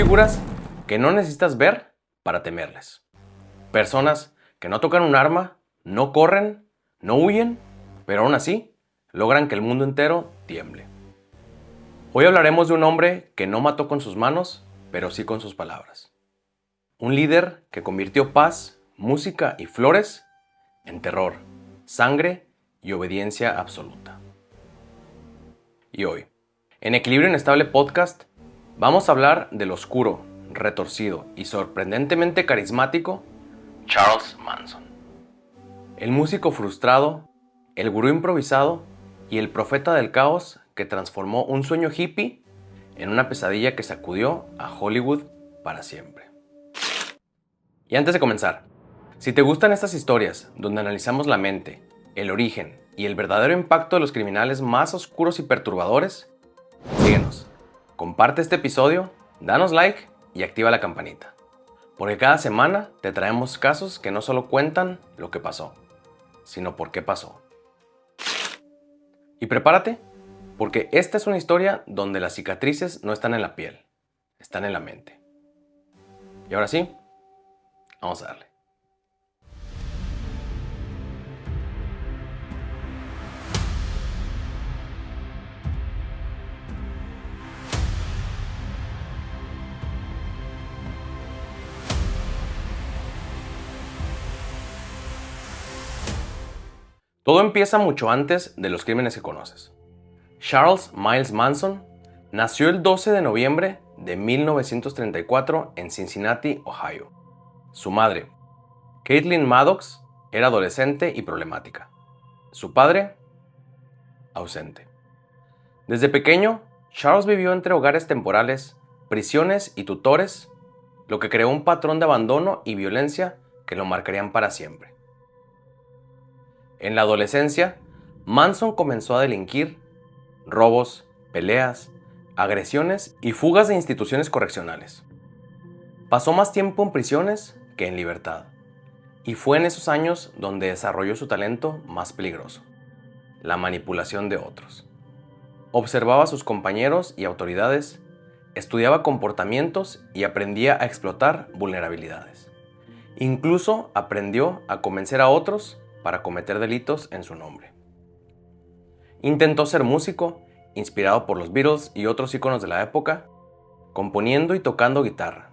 figuras que no necesitas ver para temerles. Personas que no tocan un arma, no corren, no huyen, pero aún así logran que el mundo entero tiemble. Hoy hablaremos de un hombre que no mató con sus manos, pero sí con sus palabras. Un líder que convirtió paz, música y flores en terror, sangre y obediencia absoluta. Y hoy, en Equilibrio Inestable Podcast, vamos a hablar del oscuro, retorcido y sorprendentemente carismático Charles Manson. El músico frustrado, el gurú improvisado y el profeta del caos que transformó un sueño hippie en una pesadilla que sacudió a Hollywood para siempre. Y antes de comenzar, si te gustan estas historias donde analizamos la mente, el origen y el verdadero impacto de los criminales más oscuros y perturbadores, síguenos, comparte este episodio, danos like y activa la campanita, porque cada semana te traemos casos que no solo cuentan lo que pasó, sino por qué pasó. Y prepárate, porque esta es una historia donde las cicatrices no están en la piel, están en la mente. Y ahora sí, vamos a darle. Todo empieza mucho antes de los crímenes que conoces. Charles Miles Manson nació el 12 de noviembre de 1934 en Cincinnati, Ohio. Su madre, Caitlin Maddox, era adolescente y problemática. Su padre, ausente. Desde pequeño, Charles vivió entre hogares temporales, prisiones y tutores, lo que creó un patrón de abandono y violencia que lo marcarían para siempre. En la adolescencia, Manson comenzó a delinquir, robos, peleas, agresiones y fugas de instituciones correccionales. Pasó más tiempo en prisiones que en libertad, y fue en esos años donde desarrolló su talento más peligroso, la manipulación de otros. Observaba a sus compañeros y autoridades, estudiaba comportamientos y aprendía a explotar vulnerabilidades. Incluso aprendió a convencer a otros para cometer delitos en su nombre. Intentó ser músico, inspirado por los Beatles y otros íconos de la época, componiendo y tocando guitarra.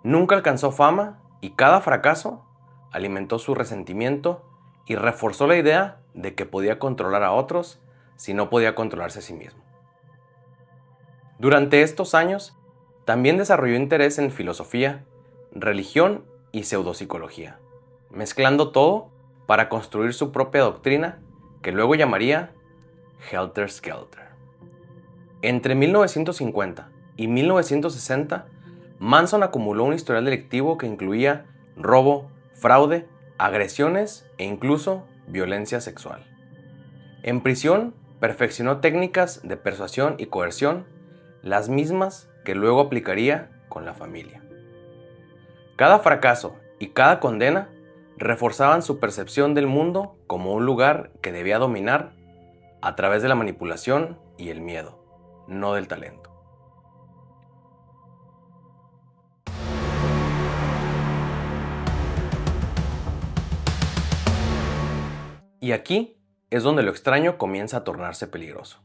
Nunca alcanzó fama y cada fracaso alimentó su resentimiento y reforzó la idea de que podía controlar a otros si no podía controlarse a sí mismo. Durante estos años, también desarrolló interés en filosofía, religión y pseudopsicología, mezclando todo para construir su propia doctrina que luego llamaría Helter Skelter. Entre 1950 y 1960, Manson acumuló un historial delictivo que incluía robo, fraude, agresiones e incluso violencia sexual. En prisión, perfeccionó técnicas de persuasión y coerción, las mismas que luego aplicaría con la familia. Cada fracaso y cada condena reforzaban su percepción del mundo como un lugar que debía dominar a través de la manipulación y el miedo, no del talento. Y aquí es donde lo extraño comienza a tornarse peligroso.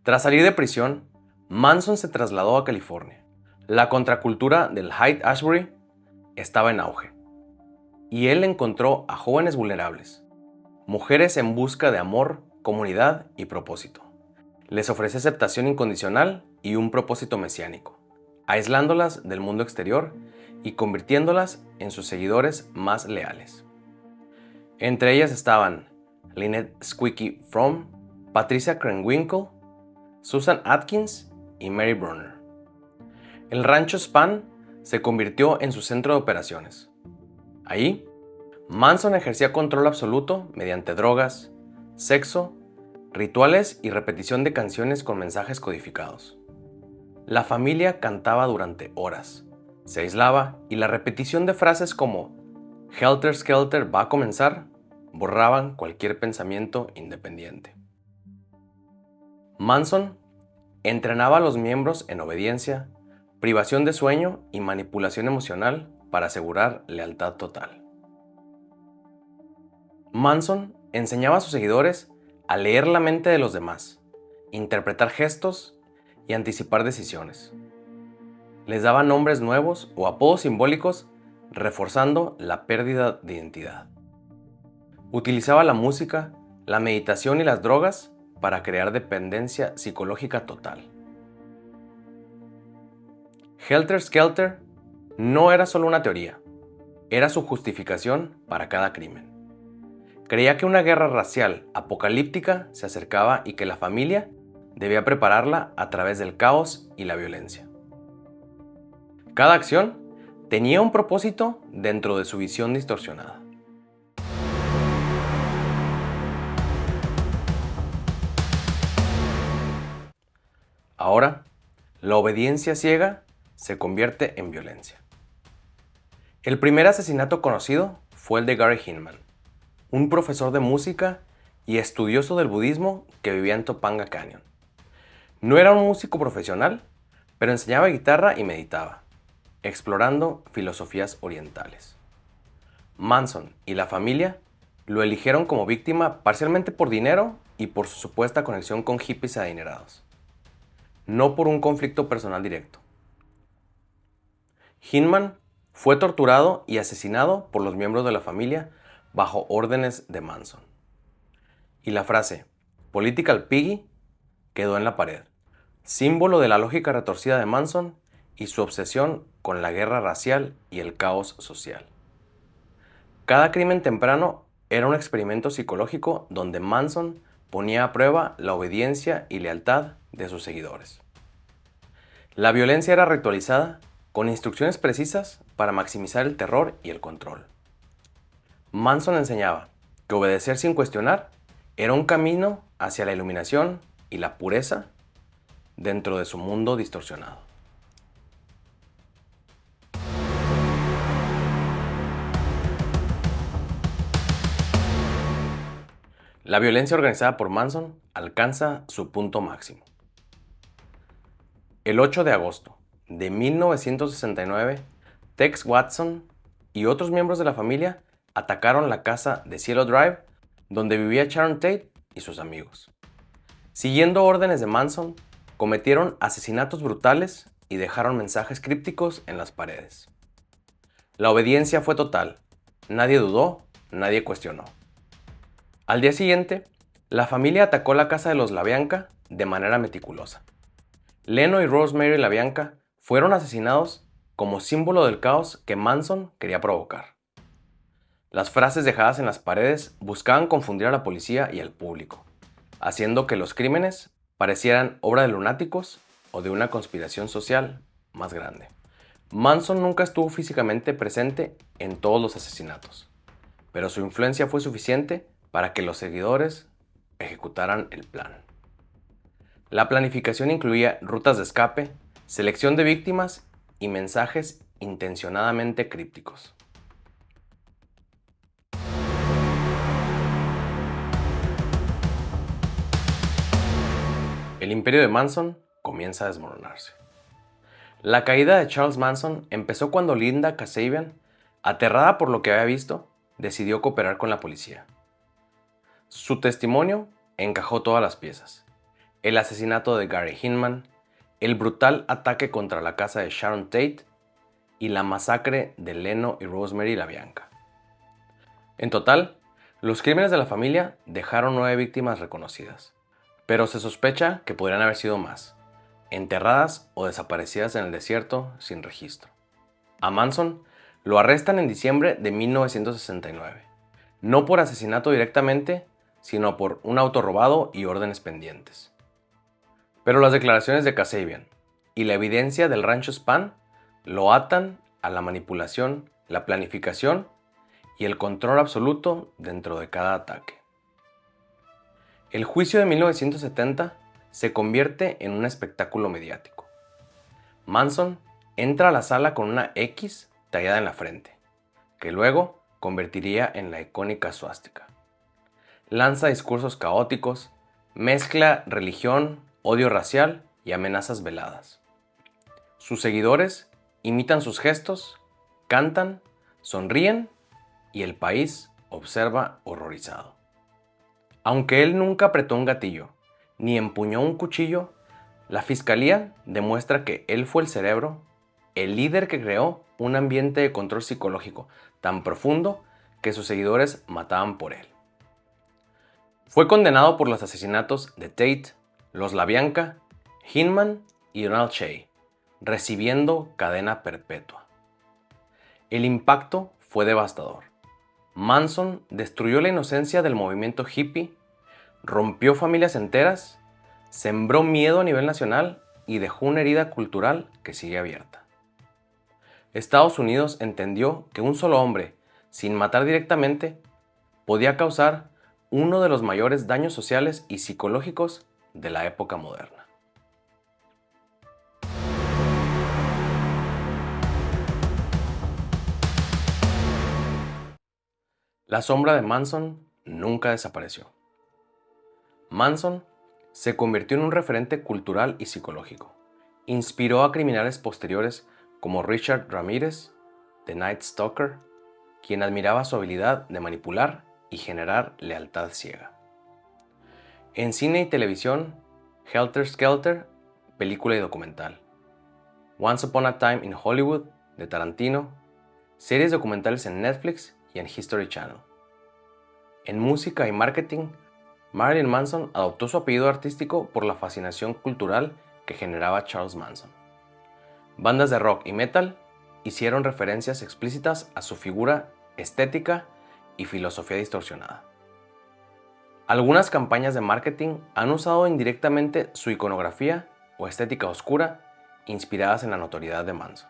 Tras salir de prisión, Manson se trasladó a California. La contracultura del Haight-Ashbury estaba en auge, y él encontró a jóvenes vulnerables, mujeres en busca de amor, comunidad y propósito. Les ofrece aceptación incondicional y un propósito mesiánico, aislándolas del mundo exterior y convirtiéndolas en sus seguidores más leales. Entre ellas estaban Lynette Squeaky Fromm, Patricia Krenwinkel, Susan Atkins y Mary Brunner. El rancho Span se convirtió en su centro de operaciones. Ahí, Manson ejercía control absoluto mediante drogas, sexo, rituales y repetición de canciones con mensajes codificados. La familia cantaba durante horas, se aislaba y la repetición de frases como Helter Skelter va a comenzar borraban cualquier pensamiento independiente. Manson entrenaba a los miembros en obediencia, privación de sueño y manipulación emocional para asegurar lealtad total. Manson enseñaba a sus seguidores a leer la mente de los demás, interpretar gestos y anticipar decisiones. Les daba nombres nuevos o apodos simbólicos, reforzando la pérdida de identidad. Utilizaba la música, la meditación y las drogas para crear dependencia psicológica total. Helter Skelter no era solo una teoría, era su justificación para cada crimen. Creía que una guerra racial apocalíptica se acercaba y que la familia debía prepararla a través del caos y la violencia. Cada acción tenía un propósito dentro de su visión distorsionada. Ahora, la obediencia ciega se convierte en violencia. El primer asesinato conocido fue el de Gary Hinman, un profesor de música y estudioso del budismo que vivía en Topanga Canyon. No era un músico profesional, pero enseñaba guitarra y meditaba, explorando filosofías orientales. Manson y la familia lo eligieron como víctima parcialmente por dinero y por su supuesta conexión con hippies adinerados, no por un conflicto personal directo. Hinman fue torturado y asesinado por los miembros de la familia bajo órdenes de Manson. Y la frase "Political Piggy" quedó en la pared, símbolo de la lógica retorcida de Manson y su obsesión con la guerra racial y el caos social. Cada crimen temprano era un experimento psicológico donde Manson ponía a prueba la obediencia y lealtad de sus seguidores. La violencia era ritualizada con instrucciones precisas para maximizar el terror y el control. Manson enseñaba que obedecer sin cuestionar era un camino hacia la iluminación y la pureza dentro de su mundo distorsionado. La violencia organizada por Manson alcanza su punto máximo. El 8 de agosto de 1969, Tex Watson y otros miembros de la familia atacaron la casa de Cielo Drive, donde vivía Sharon Tate y sus amigos. Siguiendo órdenes de Manson, cometieron asesinatos brutales y dejaron mensajes crípticos en las paredes. La obediencia fue total. Nadie dudó, nadie cuestionó. Al día siguiente, la familia atacó la casa de los LaBianca de manera meticulosa. Leno y Rosemary LaBianca fueron asesinados como símbolo del caos que Manson quería provocar. Las frases dejadas en las paredes buscaban confundir a la policía y al público, haciendo que los crímenes parecieran obra de lunáticos o de una conspiración social más grande. Manson nunca estuvo físicamente presente en todos los asesinatos, pero su influencia fue suficiente para que los seguidores ejecutaran el plan. La planificación incluía rutas de escape, selección de víctimas y mensajes intencionadamente crípticos. El imperio de Manson comienza a desmoronarse. La caída de Charles Manson empezó cuando Linda Kasabian, aterrada por lo que había visto, decidió cooperar con la policía. Su testimonio encajó todas las piezas: el asesinato de Gary Hinman, el brutal ataque contra la casa de Sharon Tate y la masacre de Leno y Rosemary LaBianca. En total, los crímenes de la familia dejaron 9 víctimas reconocidas, pero se sospecha que podrían haber sido más, enterradas o desaparecidas en el desierto sin registro. A Manson lo arrestan en diciembre de 1969, no por asesinato directamente, sino por un auto robado y órdenes pendientes. Pero las declaraciones de Kasabian y la evidencia del rancho Spahn lo atan a la manipulación, la planificación y el control absoluto dentro de cada ataque. El juicio de 1970 se convierte en un espectáculo mediático. Manson entra a la sala con una X tallada en la frente, que luego convertiría en la icónica suástica. Lanza discursos caóticos, mezcla religión, odio racial y amenazas veladas. Sus seguidores imitan sus gestos, cantan, sonríen y el país observa horrorizado. Aunque él nunca apretó un gatillo ni empuñó un cuchillo, la fiscalía demuestra que él fue el cerebro, el líder que creó un ambiente de control psicológico tan profundo que sus seguidores mataban por él. Fue condenado por los asesinatos de Tate, Los LaBianca, Hinman y Donald Shea, recibiendo cadena perpetua. El impacto fue devastador. Manson destruyó la inocencia del movimiento hippie, rompió familias enteras, sembró miedo a nivel nacional y dejó una herida cultural que sigue abierta. Estados Unidos entendió que un solo hombre, sin matar directamente, podía causar uno de los mayores daños sociales y psicológicos de la época moderna. La sombra de Manson nunca desapareció. Manson se convirtió en un referente cultural y psicológico. Inspiró a criminales posteriores como Richard Ramirez, The Night Stalker, quien admiraba su habilidad de manipular y generar lealtad ciega. En cine y televisión, Helter Skelter, película y documental. Once Upon a Time in Hollywood, de Tarantino, series documentales en Netflix y en History Channel. En música y marketing, Marilyn Manson adoptó su apellido artístico por la fascinación cultural que generaba Charles Manson. Bandas de rock y metal hicieron referencias explícitas a su figura, estética y filosofía distorsionada. Algunas campañas de marketing han usado indirectamente su iconografía o estética oscura inspiradas en la notoriedad de Manson.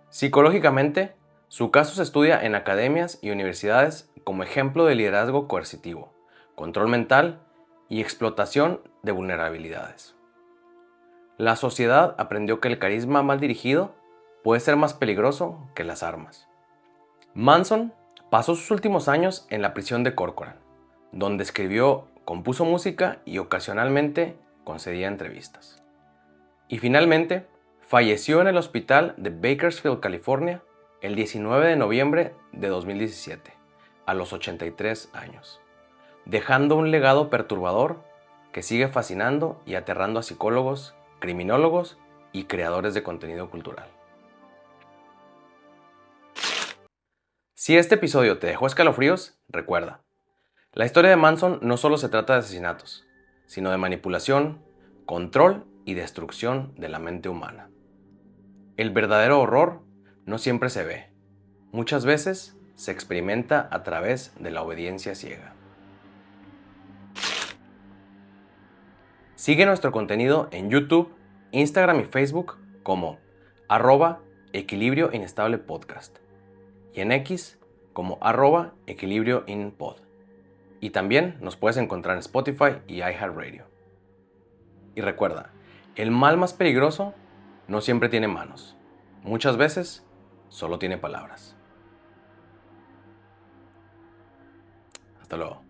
Psicológicamente, su caso se estudia en academias y universidades como ejemplo de liderazgo coercitivo, control mental y explotación de vulnerabilidades. La sociedad aprendió que el carisma mal dirigido puede ser más peligroso que las armas. Manson pasó sus últimos años en la prisión de Corcoran, donde escribió, compuso música y ocasionalmente concedía entrevistas. Y finalmente, falleció en el hospital de Bakersfield, California, el 19 de noviembre de 2017, a los 83 años, dejando un legado perturbador que sigue fascinando y aterrando a psicólogos, criminólogos y creadores de contenido cultural. Si este episodio te dejó escalofríos, recuerda, la historia de Manson no solo se trata de asesinatos, sino de manipulación, control y destrucción de la mente humana. El verdadero horror no siempre se ve, muchas veces se experimenta a través de la obediencia ciega. Sigue nuestro contenido en YouTube, Instagram y Facebook como @Equilibrio Inestable Podcast y en X como @Equilibrio Inpod. Y también nos puedes encontrar en Spotify y iHeartRadio. Y recuerda, el mal más peligroso no siempre tiene manos. Muchas veces solo tiene palabras. Hasta luego.